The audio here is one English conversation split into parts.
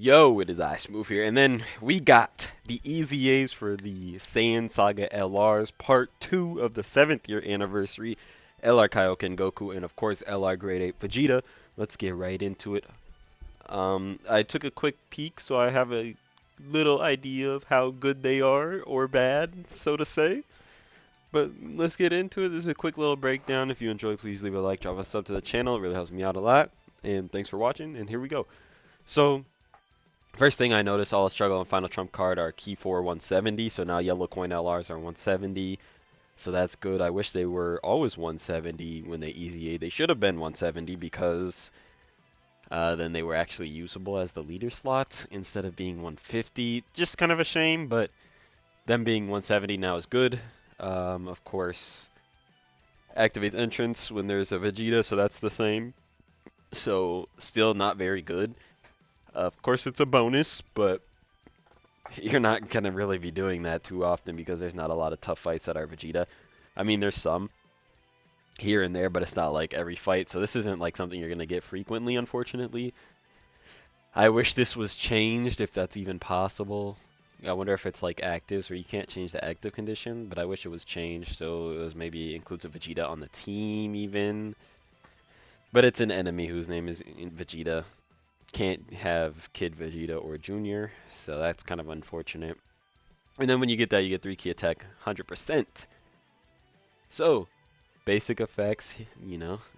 Yo, it is I, Smooth here, and then we got the Easy A's for the Saiyan Saga LRs, Part 2 of the 7th year anniversary, LR KAIOKEN Goku, and of course LR Grade 8 Vegeta. Let's get right into it. I took a quick peek, so I have a little idea of how good they are, or bad, so to say. But let's get into it. This is a quick little breakdown. If you enjoy, please leave a like, drop a sub to the channel. It really helps me out a lot. And thanks for watching, and here we go. So, first thing I noticed, all the struggle and final trump card are key for 170, so now yellow coin LRs are 170, so that's good. I wish they were always 170 when they easy A. They should have been 170 because then they were actually usable as the leader slots instead of being 150. Just kind of a shame, but them being 170 now is good. Of course, activates entrance when there's a Vegeta, so that's the same. So still not very good. Of course, it's a bonus, but you're not going to really be doing that too often because there's not a lot of tough fights that are Vegeta. I mean, there's some here and there, but it's not like every fight, so this isn't like something you're going to get frequently, unfortunately. I wish this was changed, if that's even possible. I wonder if it's like actives where you can't change the active condition, but I wish it was changed so it was maybe includes a Vegeta on the team even. But it's an enemy whose name is Vegeta. Can't have Kid Vegeta or Junior, so that's kind of unfortunate. And then when you get that, you get 3 key attack 100%. So, basic effects,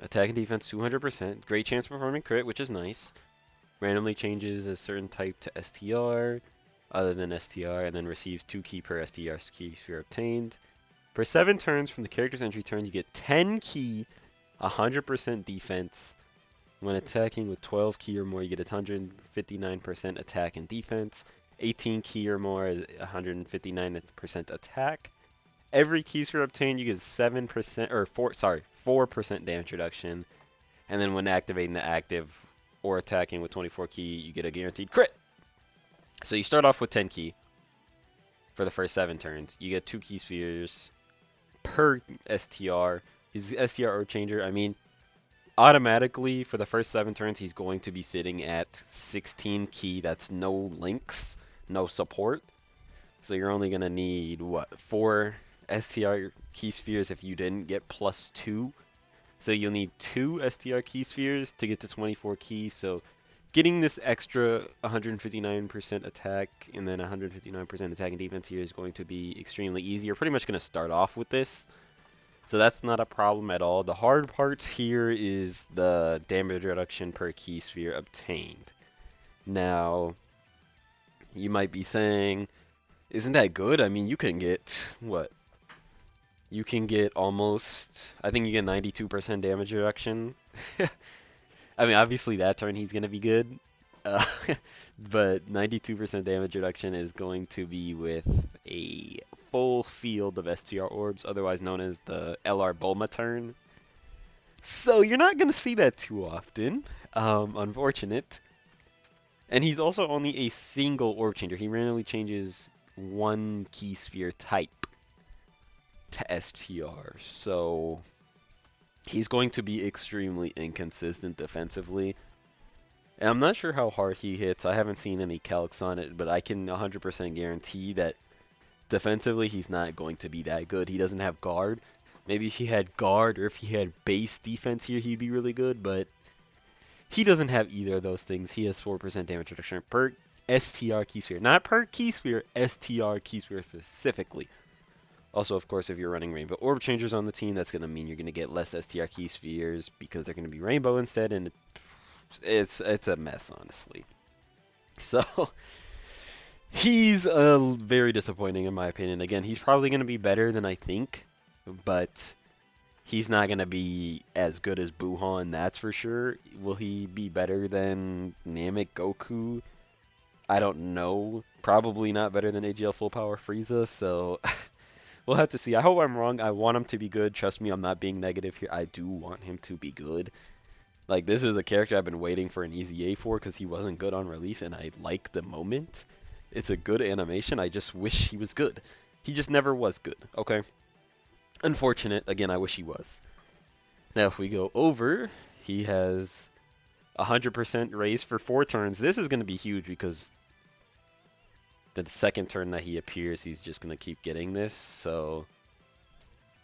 attack and defense 200%. Great chance of performing crit, which is nice. Randomly changes a certain type to STR, other than STR, and then receives 2 key per STR key sphere obtained. For 7 turns from the character's entry turn, you get 10 key, 100% defense. When attacking with 12 key or more, you get 159% attack and defense. 18 key or more is 159% attack. Every key sphere obtained, you get 7% or 4% damage reduction. And then when activating the active or attacking with 24 key, you get a guaranteed crit. So you start off with 10 key for the first 7 turns. You get 2 key spheres per STR. His STR or changer, I mean, automatically for the first 7 turns he's going to be sitting at 16 key. That's no links, no support, so you're only going to need what, 4 STR key spheres if you didn't get +2, so you'll need 2 STR key spheres to get to 24 keys. So getting this extra 159% attack and then 159% attack and defense here is going to be extremely easy. You're pretty much going to start off with this, so that's not a problem at all. The hard part here is the damage reduction per key sphere obtained. Now, you might be saying, isn't that good? I mean, you can get, what? You can get almost, I think you get 92% damage reduction. I mean, obviously that turn he's going to be good. Uh, but 92% damage reduction is going to be with a full field of STR orbs, otherwise known as the LR Bulma turn. So you're not going to see that too often. Unfortunate. And he's also only a single orb changer. He randomly changes 1 key sphere type to STR. So he's going to be extremely inconsistent defensively. And I'm not sure how hard he hits. I haven't seen any calcs on it, but I can 100% guarantee that defensively he's not going to be that good. He doesn't have guard. Maybe if he had guard or if he had base defense here, he'd be really good, but he doesn't have either of those things. He has 4% damage reduction per STR key sphere. Not per key sphere, STR key sphere specifically. Also, of course, if you're running Rainbow Orb Changers on the team, that's going to mean you're going to get less STR key spheres because they're going to be Rainbow instead, and it's a mess, honestly. So he's very disappointing in my opinion. Again, he's probably going to be better than I think, but he's not going to be as good as Buhan, that's for sure. Will he be better than Namek Goku? I don't know. Probably not better than AGL Full Power Frieza, so we'll have to see. I hope I'm wrong. I want him to be good. Trust me, I'm not being negative here. I do want him to be good. Like, this is a character I've been waiting for an Easy A for because he wasn't good on release, and I like the moment. It's a good animation. I just wish he was good. He just never was good, okay? Unfortunate. Again, I wish he was. Now, if we go over, he has 100% raise for 4 turns. This is going to be huge because the second turn that he appears, he's just going to keep getting this. So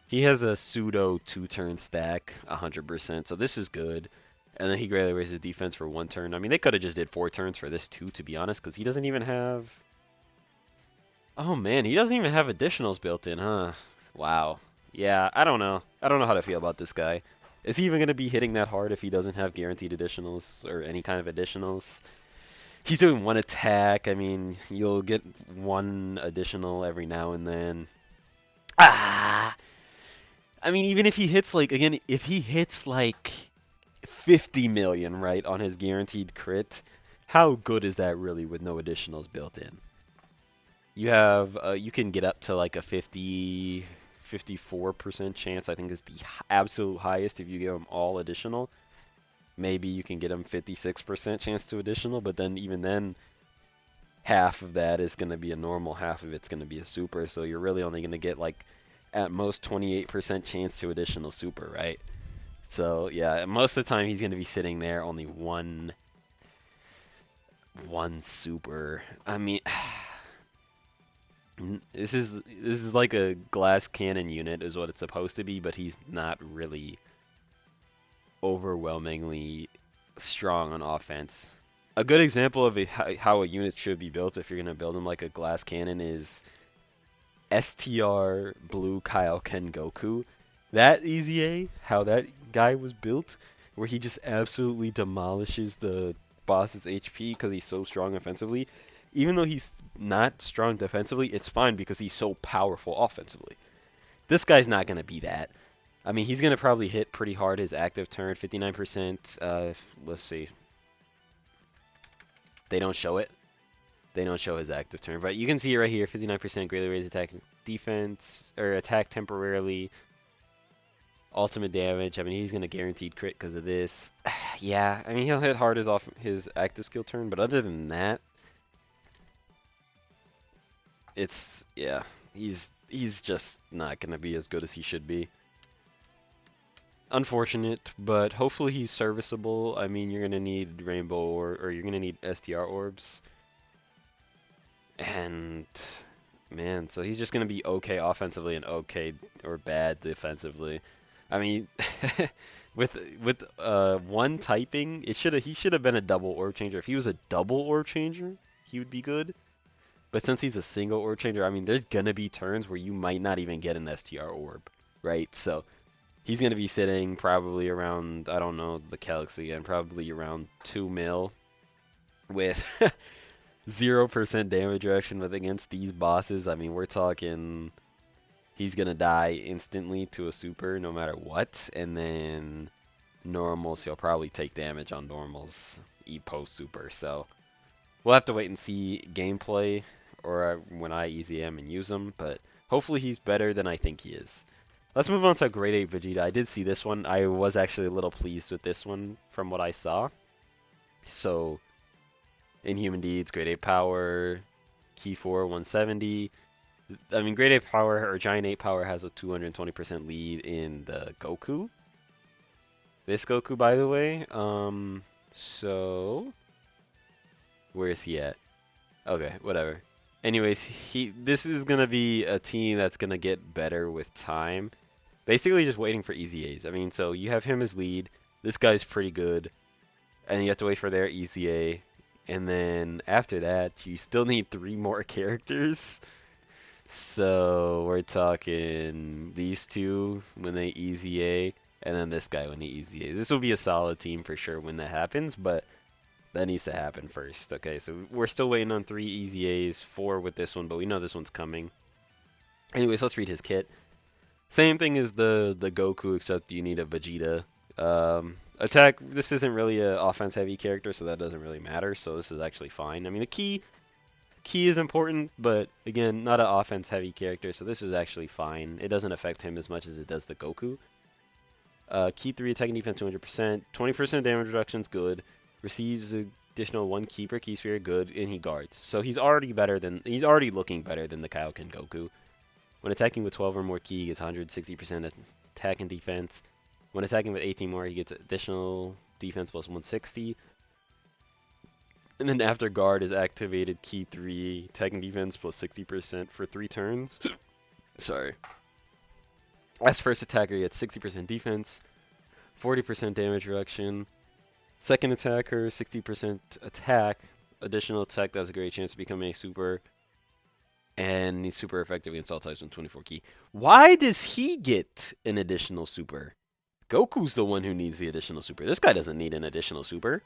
he has a pseudo 2-turn stack, 100%. So this is good. And then he greatly raises defense for 1 turn. I mean, they could have just did 4 turns for this too, to be honest, because he doesn't even have... Oh man, he doesn't even have additionals built in, huh? Wow. Yeah, I don't know. I don't know how to feel about this guy. Is he even going to be hitting that hard if he doesn't have guaranteed additionals or any kind of additionals? He's doing 1 attack. I mean, you'll get 1 additional every now and then. Ah! I mean, even if he hits, like, again, if he hits, like, 50 million, right, on his guaranteed crit, how good is that really with no additionals built in? You have, you can get up to, like, a 54% chance, I think is the absolute highest if you give him all additional. Maybe you can get him 56% chance to additional, but then even then, half of that is going to be a normal, half of it's going to be a super, so you're really only going to get, like, at most 28% chance to additional super, right? So, yeah, most of the time he's going to be sitting there, only one super. I mean, this is like a glass cannon unit is what it's supposed to be, but he's not really overwhelmingly strong on offense. A good example of how a unit should be built if you're going to build him like a glass cannon is STR Blue KAIOKEN GOKU. That EZA, how that guy was built, where he just absolutely demolishes the boss's HP because he's so strong offensively. Even though he's not strong defensively, it's fine because he's so powerful offensively. This guy's not going to be that. I mean, he's going to probably hit pretty hard his active turn, 59%. Let's see. They don't show it. They don't show his active turn, but you can see it right here, 59% greatly raise attack defense, or attack temporarily. Ultimate damage. I mean, he's going to guaranteed crit because of this. Yeah, I mean, he'll hit hard off his active skill turn, but other than that, it's, yeah, he's just not going to be as good as he should be. Unfortunate, but hopefully he's serviceable. I mean, you're going to need rainbow or you're going to need STR orbs. And man, so he's just going to be okay offensively and okay or bad defensively. I mean, with 1 typing, he should have been a double orb changer. If he was a double orb changer, he would be good. But since he's a single orb changer, I mean, there's gonna be turns where you might not even get an STR orb, right? So he's gonna be sitting probably around, I don't know the calcs again, probably around 2 mil with 0% damage reduction with against these bosses. I mean, we're talking he's gonna die instantly to a super no matter what, and then normals, he'll probably take damage on normals post super. So we'll have to wait and see gameplay or when I EZM and use him, but hopefully he's better than I think he is. Let's move on to Grade 8 Vegeta. I did see this one. I was actually a little pleased with this one from what I saw. So, Inhuman Deeds, Grade 8 Power, Key 4, 170. I mean, Grade 8 Power or Giant 8 Power has a 220% lead in the Goku. This Goku, by the way. So where is he at? Okay, whatever. Anyways, this is gonna be a team that's gonna get better with time. Basically, just waiting for EZAs. I mean, so you have him as lead. This guy's pretty good, and you have to wait for their EZA. And then after that, you still need 3 more characters. So we're talking these 2 when they EZA, and then this guy when he EZA. This will be a solid team for sure when that happens, but that needs to happen first. Okay, so we're still waiting on 3 EZAs, 4 with this one, but we know this one's coming. Anyways, let's read his kit. Same thing as the Goku, except you need a Vegeta. Attack, this isn't really an offense-heavy character, so that doesn't really matter, so this is actually fine. I mean, the key is important, but again, not an offense-heavy character, so this is actually fine. It doesn't affect him as much as it does the Goku. Key 3, attack and defense 200%. 20% damage reduction is good. Receives additional 1 key per key sphere, good, and he guards. So he's already looking better than the KAIOKEN Goku. When attacking with 12 or more key, he gets 160% attack and defense. When attacking with 18 more, he gets additional defense plus 160. And then after guard is activated, key 3, attack and defense plus 60% for 3 turns. Sorry. As first attacker, he gets 60% defense, 40% damage reduction. Second attacker, 60% attack. Additional attack that has a great chance to become a super. And he's super effective against all types with 24 key. Why does he get an additional super? Goku's the one who needs the additional super. This guy doesn't need an additional super.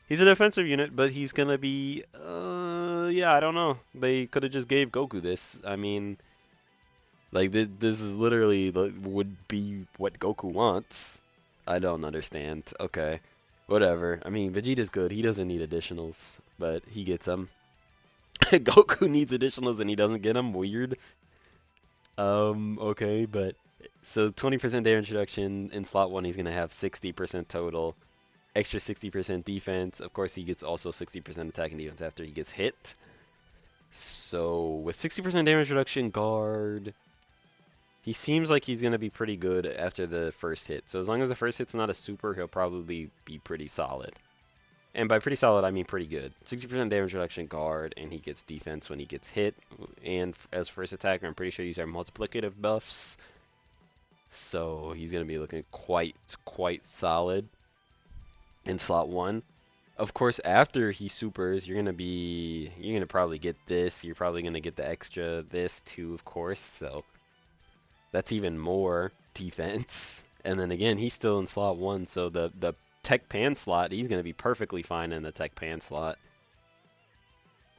He's a defensive unit, but he's gonna be, yeah, I don't know. They could have just gave Goku this. I mean, like, this is literally, would be what Goku wants. I don't understand. Okay, whatever. I mean, Vegeta's good. He doesn't need additionals, but he gets them. Goku needs additionals and he doesn't get them. Weird. Okay, but, so 20% damage reduction in slot 1, he's gonna have 60% total. Extra 60% defense. Of course, he gets also 60% attack and defense after he gets hit. So, with 60% damage reduction, guard, he seems like he's going to be pretty good after the first hit. So, as long as the first hit's not a super, he'll probably be pretty solid. And by pretty solid, I mean pretty good. 60% damage reduction, guard, and he gets defense when he gets hit. And as first attacker, I'm pretty sure these are multiplicative buffs. So, he's going to be looking quite solid in slot 1. Of course, after he supers, you're gonna probably get this. You're probably gonna get the extra this too, of course. So that's even more defense. And then again, he's still in slot 1, so the tech pan slot, he's gonna be perfectly fine in the tech pan slot.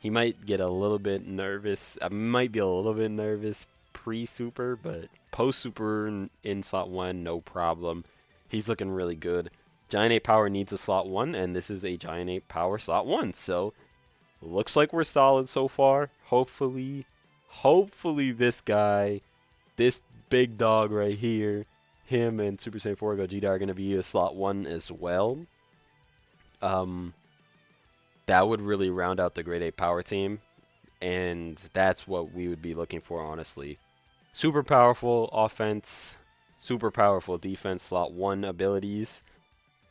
He might get a little bit nervous. I might be a little bit nervous pre-super, but post-super in slot 1, no problem. He's looking really good. Giant Ape Power needs a slot 1, and this is a Giant Ape Power slot 1. So, looks like we're solid so far. Hopefully this guy, this big dog right here, him and Super Saiyan 4 Gogeta are going to be a slot 1 as well. That would really round out the Grade 8 Power team, and that's what we would be looking for, honestly. Super powerful offense, super powerful defense, slot 1 abilities.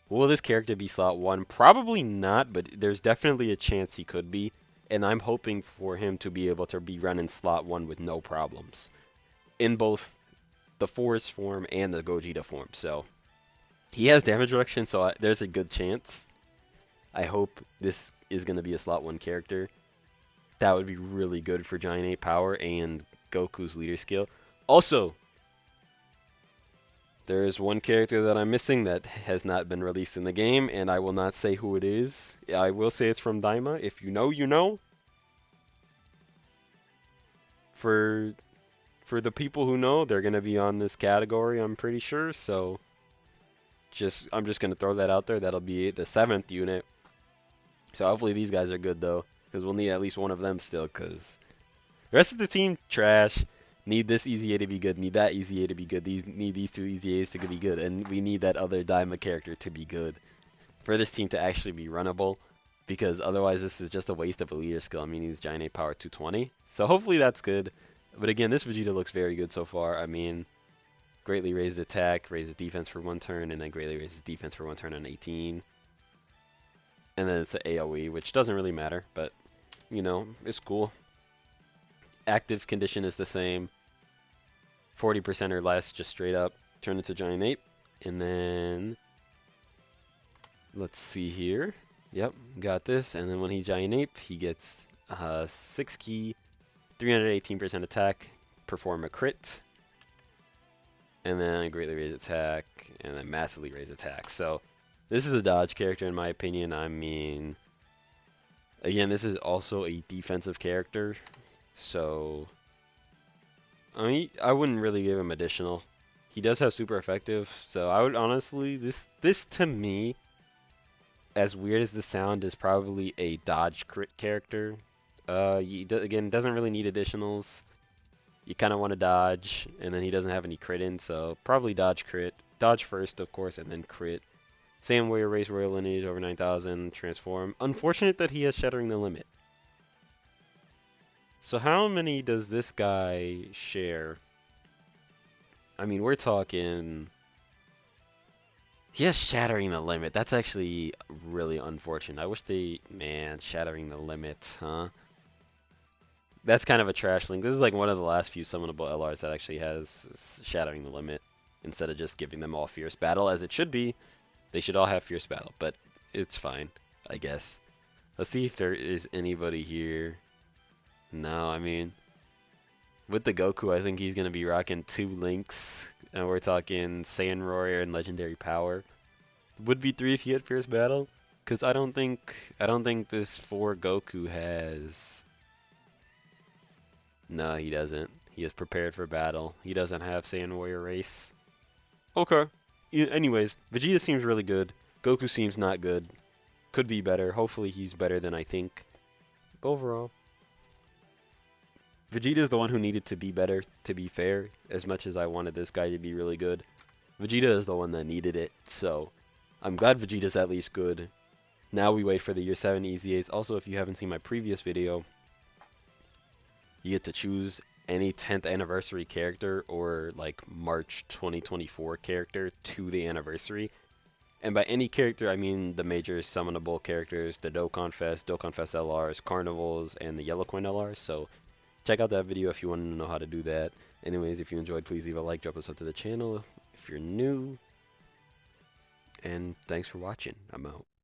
Will this character be slot 1? Probably not, but there's definitely a chance he could be. And I'm hoping for him to be able to be running slot 1 with no problems. In both the Force form and the Gogeta form. So, he has damage reduction, so there's a good chance. I hope this is going to be a slot 1 character. That would be really good for Giant Ape Power and Goku's leader skill. Also, there is one character that I'm missing that has not been released in the game, and I will not say who it is. I will say it's from Daima. If you know, you know. For the people who know, they're going to be on this category, I'm pretty sure. So, I'm just going to throw that out there. That'll be the 7th unit. So hopefully these guys are good, though, because we'll need at least one of them still, because the rest of the team, trash. Need this easy A to be good. Need that easy A to be good. Need these 2 easy A's to be good. And we need that other Daima character to be good for this team to actually be runnable. Because otherwise this is just a waste of a leader skill. I mean, he's Giant Ape Power 220. So hopefully that's good. But again, this Vegeta looks very good so far. I mean, greatly raised attack, raises defense for 1 turn, and then greatly raises defense for 1 turn on 18. And then it's an AoE, which doesn't really matter. But, you know, it's cool. Active condition is the same. 40% or less, just straight up turn into Giant Ape. And then, let's see here. Yep, got this. And then when he's Giant Ape, he gets 6 key, 318% attack, perform a crit, and then greatly raise attack, and then massively raise attack. So, this is a dodge character in my opinion. I mean, again, this is also a defensive character. So, I mean, I wouldn't really give him additional. He does have super effective, so I would honestly, this to me, as weird as the sound, is probably a dodge crit character. Again, doesn't really need additionals. You kind of want to dodge, and then he doesn't have any crit in, so probably dodge crit. Dodge first, of course, and then crit. Same way, raise royal lineage over 9,000, transform. Unfortunate that he has Shattering the Limit. So how many does this guy share? I mean, we're talking... Yes, shattering the limit. That's actually really unfortunate. I wish they, man, shattering the limit, huh? That's kind of a trash link. This is like one of the last few summonable LRs that actually has shattering the limit instead of just giving them all fierce battle as it should be. They should all have fierce battle, but it's fine, I guess. Let's see if there is anybody here. No, I mean, with the Goku, I think he's gonna be rocking two links, and we're talking Saiyan Warrior and Legendary Power. Would be three if he had Fierce Battle, because I don't think this four Goku has. No, he doesn't. He is prepared for battle. He doesn't have Saiyan Warrior race. Okay. Anyways, Vegeta seems really good. Goku seems not good. Could be better. Hopefully he's better than I think. But overall, Vegeta is the one who needed to be better, to be fair, as much as I wanted this guy to be really good. Vegeta is the one that needed it, so I'm glad Vegeta's at least good. Now we wait for the Year 7 EZAs. Also, if you haven't seen my previous video, you get to choose any 10th anniversary character or like March 2024 character to the anniversary. And by any character, I mean the major summonable characters, the Dokkan Fest LRs, Carnivals, and the Yellow Coin LRs. So check out that video if you want to know how to do that. Anyways, if you enjoyed, please leave a like, drop a sub to the channel if you're new. And thanks for watching. I'm out.